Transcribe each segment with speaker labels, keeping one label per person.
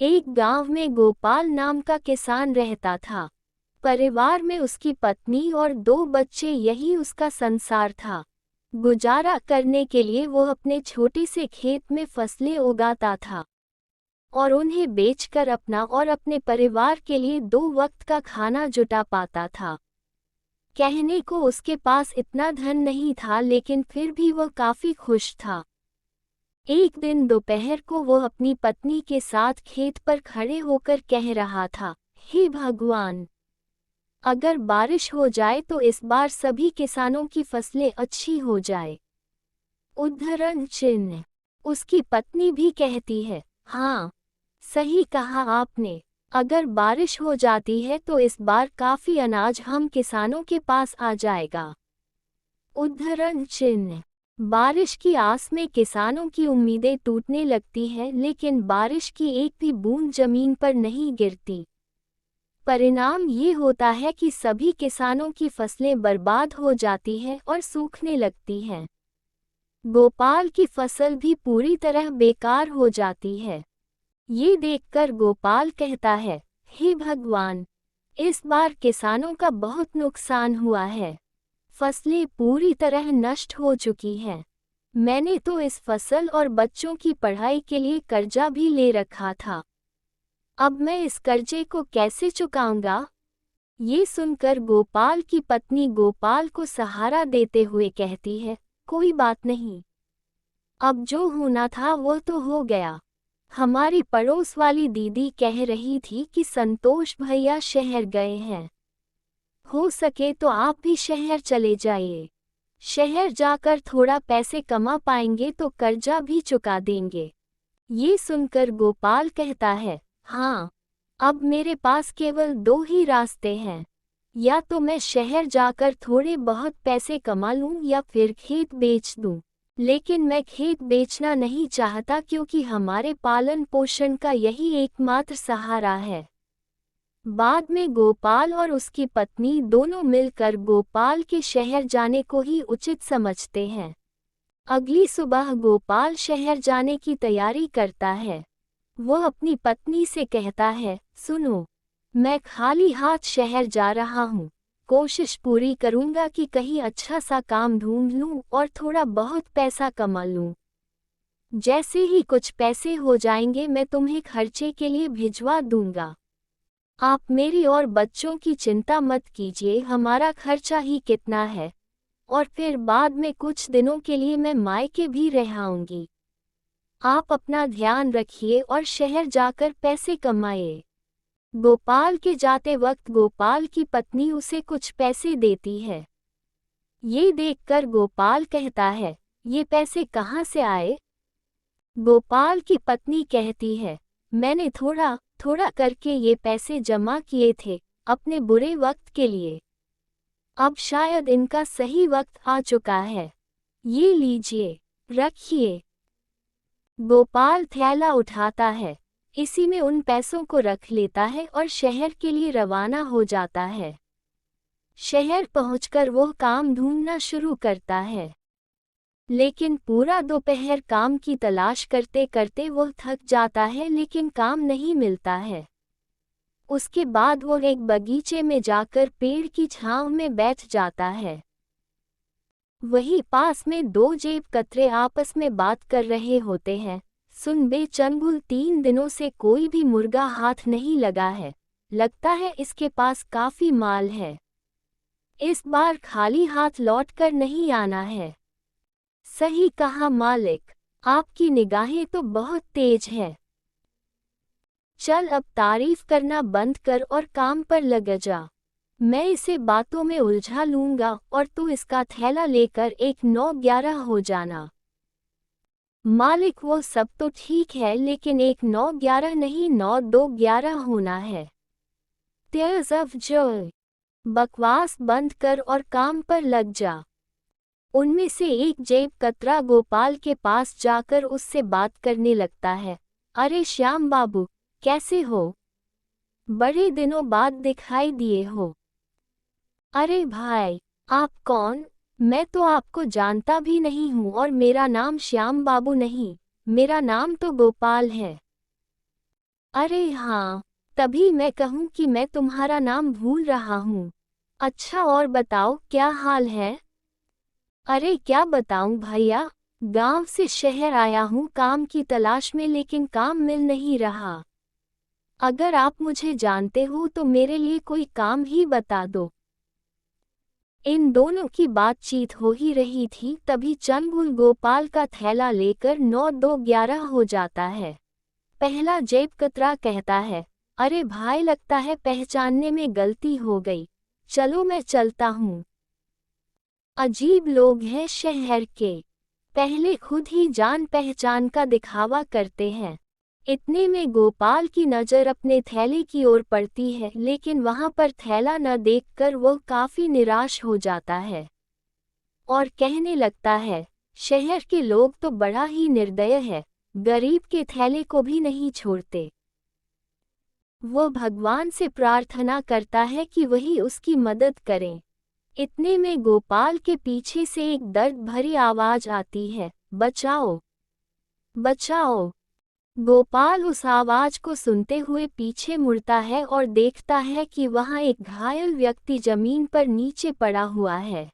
Speaker 1: एक गांव में गोपाल नाम का किसान रहता था। परिवार में उसकी पत्नी और 2 बच्चे, यही उसका संसार था। गुजारा करने के लिए वो अपने छोटे से खेत में फसलें उगाता था और उन्हें बेचकर अपना और अपने परिवार के लिए 2 वक्त का खाना जुटा पाता था। कहने को उसके पास इतना धन नहीं था, लेकिन फिर भी वह काफी खुश था। एक दिन दोपहर को वो अपनी पत्नी के साथ खेत पर खड़े होकर कह रहा था, हे भगवान, अगर बारिश हो जाए तो इस बार सभी किसानों की फसलें अच्छी हो जाए। उद्धरण चिन्ह। उसकी पत्नी भी कहती है, हाँ, सही कहा आपने, अगर बारिश हो जाती है तो इस बार काफी अनाज हम किसानों के पास आ जाएगा। उद्धरण चिन्ह। बारिश की आस में किसानों की उम्मीदें टूटने लगती हैं, लेकिन बारिश की एक भी बूंद जमीन पर नहीं गिरती। परिणाम ये होता है कि सभी किसानों की फसलें बर्बाद हो जाती हैं और सूखने लगती हैं। गोपाल की फसल भी पूरी तरह बेकार हो जाती है। ये देखकर गोपाल कहता है, हे भगवान, इस बार किसानों का बहुत नुकसान हुआ है। फसलें पूरी तरह नष्ट हो चुकी हैं। मैंने तो इस फसल और बच्चों की पढ़ाई के लिए कर्जा भी ले रखा था। अब मैं इस कर्जे को कैसे चुकाऊंगा? ये सुनकर गोपाल की पत्नी गोपाल को सहारा देते हुए कहती है, कोई बात नहीं, अब जो होना था वो तो हो गया। हमारी पड़ोस वाली दीदी कह रही थी कि संतोष भैया शहर गए हैं। हो सके तो आप भी शहर चले जाइए। शहर जाकर थोड़ा पैसे कमा पाएंगे तो कर्जा भी चुका देंगे। ये सुनकर गोपाल कहता है, हाँ, अब मेरे पास केवल 2 ही रास्ते हैं, या तो मैं शहर जाकर थोड़े बहुत पैसे कमा लूं या फिर खेत बेच दूं। लेकिन मैं खेत बेचना नहीं चाहता, क्योंकि हमारे पालन पोषण का यही एकमात्र सहारा है। बाद में गोपाल और उसकी पत्नी दोनों मिलकर गोपाल के शहर जाने को ही उचित समझते हैं। अगली सुबह गोपाल शहर जाने की तैयारी करता है। वह अपनी पत्नी से कहता है, सुनो, मैं खाली हाथ शहर जा रहा हूँ। कोशिश पूरी करूँगा कि कहीं अच्छा सा काम ढूंढ लूँ और थोड़ा बहुत पैसा कमा लूँ। जैसे ही कुछ पैसे हो जाएंगे मैं तुम्हें खर्चे के लिए भिजवा दूंगा। आप मेरी और बच्चों की चिंता मत कीजिए, हमारा खर्चा ही कितना है, और फिर बाद में कुछ दिनों के लिए मैं मायके भी रह आऊंगी। आप अपना ध्यान रखिए और शहर जाकर पैसे कमाइए। गोपाल के जाते वक्त गोपाल की पत्नी उसे कुछ पैसे देती है। ये देखकर गोपाल कहता है, ये पैसे कहाँ से आए? गोपाल की पत्नी कहती है, मैंने थोड़ा थोड़ा करके ये पैसे जमा किए थे अपने बुरे वक्त के लिए। अब शायद इनका सही वक्त आ चुका है। ये लीजिए, रखिए। गोपाल थैला उठाता है, इसी में उन पैसों को रख लेता है और शहर के लिए रवाना हो जाता है। शहर पहुंचकर वह काम ढूंढना शुरू करता है, लेकिन पूरा दोपहर काम की तलाश करते करते वह थक जाता है, लेकिन काम नहीं मिलता है। उसके बाद वो एक बगीचे में जाकर पेड़ की छांव में बैठ जाता है। वहीं पास में 2 जेब कतरे आपस में बात कर रहे होते हैं। सुन बे चंगुल, 3 दिनों से कोई भी मुर्गा हाथ नहीं लगा है, लगता है इसके पास काफी माल है। इस बार खाली हाथ लौटकर नहीं आना है। सही कहा मालिक, आपकी निगाहें तो बहुत तेज है। चल अब तारीफ करना बंद कर और काम पर लग जा। मैं इसे बातों में उलझा लूंगा और तू इसका थैला लेकर 1-9-11 हो जाना। मालिक, वो सब तो ठीक है, लेकिन 1-9-11 नहीं, 9-2-11 होना है। तेज अफ जोय, बकवास बंद कर और काम पर लग जा। उनमें से एक जेब कतरा गोपाल के पास जाकर उससे बात करने लगता है। अरे श्याम बाबू, कैसे हो? बड़े दिनों बाद दिखाई दिए हो। अरे भाई, आप कौन? मैं तो आपको जानता भी नहीं हूँ, और मेरा नाम श्याम बाबू नहीं, मेरा नाम तो गोपाल है। अरे हाँ, तभी मैं कहूँ कि मैं तुम्हारा नाम भूल रहा हूँ। अच्छा और बताओ क्या हाल है? अरे क्या बताऊँ भैया, गांव से शहर आया हूँ काम की तलाश में लेकिन काम मिल नहीं रहा। अगर आप मुझे जानते हो तो मेरे लिए कोई काम ही बता दो। इन दोनों की बातचीत हो ही रही थी तभी चंगुल गोपाल का थैला लेकर 9-2-11 हो जाता है। पहला जेब कतरा कहता है, अरे भाई लगता है पहचानने में गलती हो गई, चलो मैं चलता हूँ। अजीब लोग हैं शहर के, पहले खुद ही जान पहचान का दिखावा करते हैं। इतने में गोपाल की नज़र अपने थैले की ओर पड़ती है लेकिन वहां पर थैला न देखकर वह काफी निराश हो जाता है और कहने लगता है, शहर के लोग तो बड़ा ही निर्दय है, गरीब के थैले को भी नहीं छोड़ते। वो भगवान से प्रार्थना करता है कि वही उसकी मदद करें। इतने में गोपाल के पीछे से एक दर्द भरी आवाज आती है, बचाओ बचाओ। गोपाल उस आवाज को सुनते हुए पीछे मुड़ता है और देखता है कि वहां एक घायल व्यक्ति जमीन पर नीचे पड़ा हुआ है।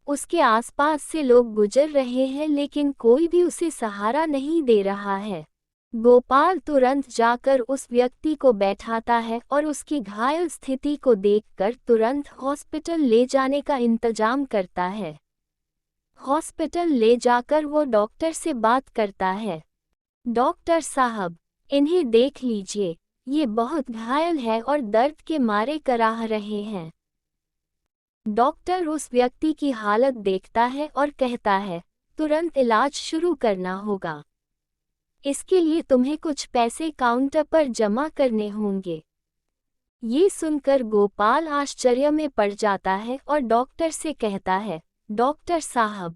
Speaker 1: उसके आसपास से लोग गुजर रहे हैं लेकिन कोई भी उसे सहारा नहीं दे रहा है। गोपाल तुरंत जाकर उस व्यक्ति को बैठाता है और उसकी घायल स्थिति को देखकर तुरंत हॉस्पिटल ले जाने का इंतजाम करता है। हॉस्पिटल ले जाकर वो डॉक्टर से बात करता है, डॉक्टर साहब, इन्हें देख लीजिए, ये बहुत घायल है और दर्द के मारे कराह रहे हैं। डॉक्टर उस व्यक्ति की हालत देखता है और कहता है, तुरंत इलाज शुरू करना होगा। इसके लिए तुम्हें कुछ पैसे काउंटर पर जमा करने होंगे। ये सुनकर गोपाल आश्चर्य में पड़ जाता है और डॉक्टर से कहता है, डॉक्टर साहब,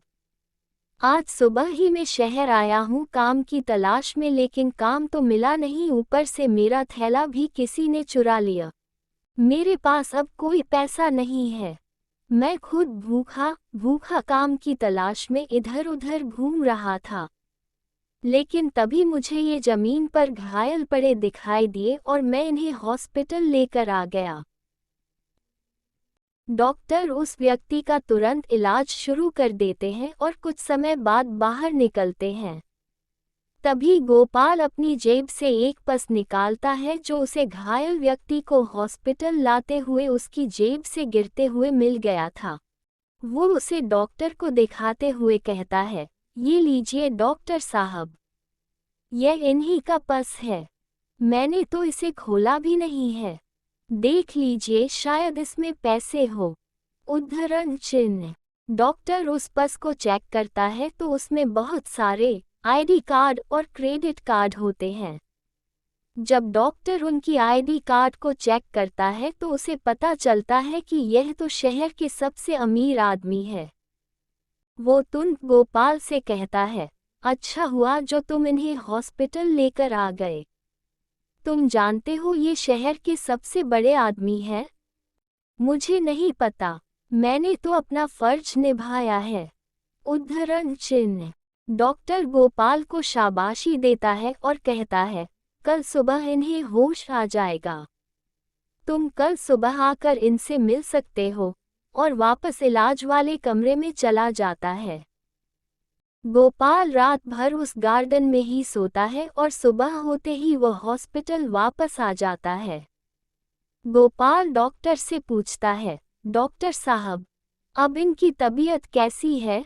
Speaker 1: आज सुबह ही मैं शहर आया हूँ काम की तलाश में लेकिन काम तो मिला नहीं, ऊपर से मेरा थैला भी किसी ने चुरा लिया। मेरे पास अब कोई पैसा नहीं है। मैं खुद भूखा भूखा काम की तलाश में इधर उधर घूम रहा था, लेकिन तभी मुझे ये जमीन पर घायल पड़े दिखाई दिए और मैं इन्हें हॉस्पिटल लेकर आ गया। डॉक्टर उस व्यक्ति का तुरंत इलाज शुरू कर देते हैं और कुछ समय बाद बाहर निकलते हैं। तभी गोपाल अपनी जेब से एक पर्स निकालता है जो उसे घायल व्यक्ति को हॉस्पिटल लाते हुए उसकी जेब से गिरते हुए मिल गया था। वो उसे डॉक्टर को दिखाते हुए कहता है, ये लीजिए डॉक्टर साहब, यह इन्हीं का पर्स है। मैंने तो इसे खोला भी नहीं है। देख लीजिए शायद इसमें पैसे हो। उद्धरण चिन्ह। डॉक्टर उस पर्स को चेक करता है तो उसमें बहुत सारे आईडी कार्ड और क्रेडिट कार्ड होते हैं। जब डॉक्टर उनकी आईडी कार्ड को चेक करता है तो उसे पता चलता है कि यह तो शहर के सबसे अमीर आदमी है। वो तुरंत गोपाल से कहता है, अच्छा हुआ जो तुम इन्हें हॉस्पिटल लेकर आ गए। तुम जानते हो ये शहर के सबसे बड़े आदमी हैं? मुझे नहीं पता, मैंने तो अपना फर्ज निभाया है। उद्धरण चिन्ह। डॉक्टर गोपाल को शाबाशी देता है और कहता है, कल सुबह इन्हें होश आ जाएगा। तुम कल सुबह आकर इनसे मिल सकते हो, और वापस इलाज वाले कमरे में चला जाता है। गोपाल रात भर उस गार्डन में ही सोता है और सुबह होते ही वह हॉस्पिटल वापस आ जाता है। गोपाल डॉक्टर से पूछता है, डॉक्टर साहब, अब इनकी तबीयत कैसी है?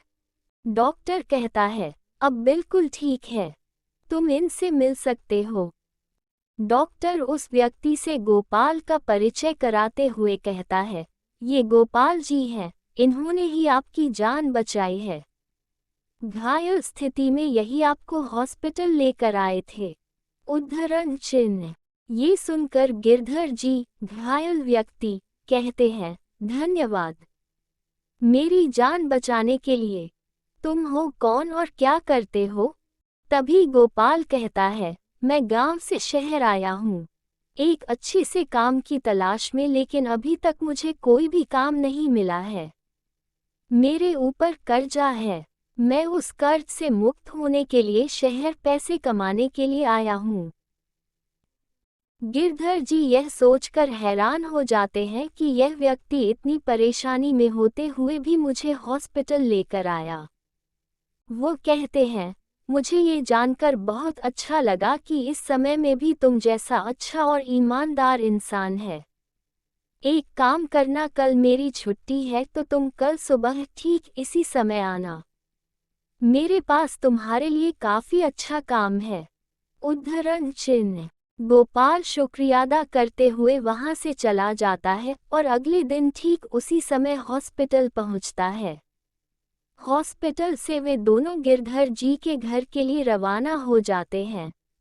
Speaker 1: डॉक्टर कहता है, अब बिल्कुल ठीक है, तुम इनसे मिल सकते हो। डॉक्टर उस व्यक्ति से गोपाल का परिचय कराते हुए कहता है, ये गोपाल जी हैं, इन्होंने ही आपकी जान बचाई है। घायल स्थिति में यही आपको हॉस्पिटल लेकर आए थे। उद्धरण चिन्ह। ये सुनकर गिरधर जी, घायल व्यक्ति, कहते हैं, धन्यवाद मेरी जान बचाने के लिए। तुम हो कौन और क्या करते हो? तभी गोपाल कहता है, मैं गांव से शहर आया हूँ, एक अच्छे से काम की तलाश में, लेकिन अभी तक मुझे कोई भी काम नहीं मिला है। मेरे ऊपर कर्जा है, मैं उस कर्ज से मुक्त होने के लिए शहर पैसे कमाने के लिए आया हूँ। गिरधर जी यह सोचकर हैरान हो जाते हैं कि यह व्यक्ति इतनी परेशानी में होते हुए भी मुझे हॉस्पिटल लेकर आया। वो कहते हैं, मुझे ये जानकर बहुत अच्छा लगा कि इस समय में भी तुम जैसा अच्छा और ईमानदार इंसान है। एक काम करना, कल मेरी छुट्टी है तो तुम कल सुबह ठीक इसी समय आना। मेरे पास तुम्हारे लिए काफी अच्छा काम है। उद्धरण चिन्ह। गोपाल शुक्रिया अदा करते हुए वहां से चला जाता है और अगले दिन ठीक उसी समय हॉस्पिटल पहुंचता है। हॉस्पिटल से वे दोनों गिरधर जी के घर के लिए रवाना हो जाते हैं।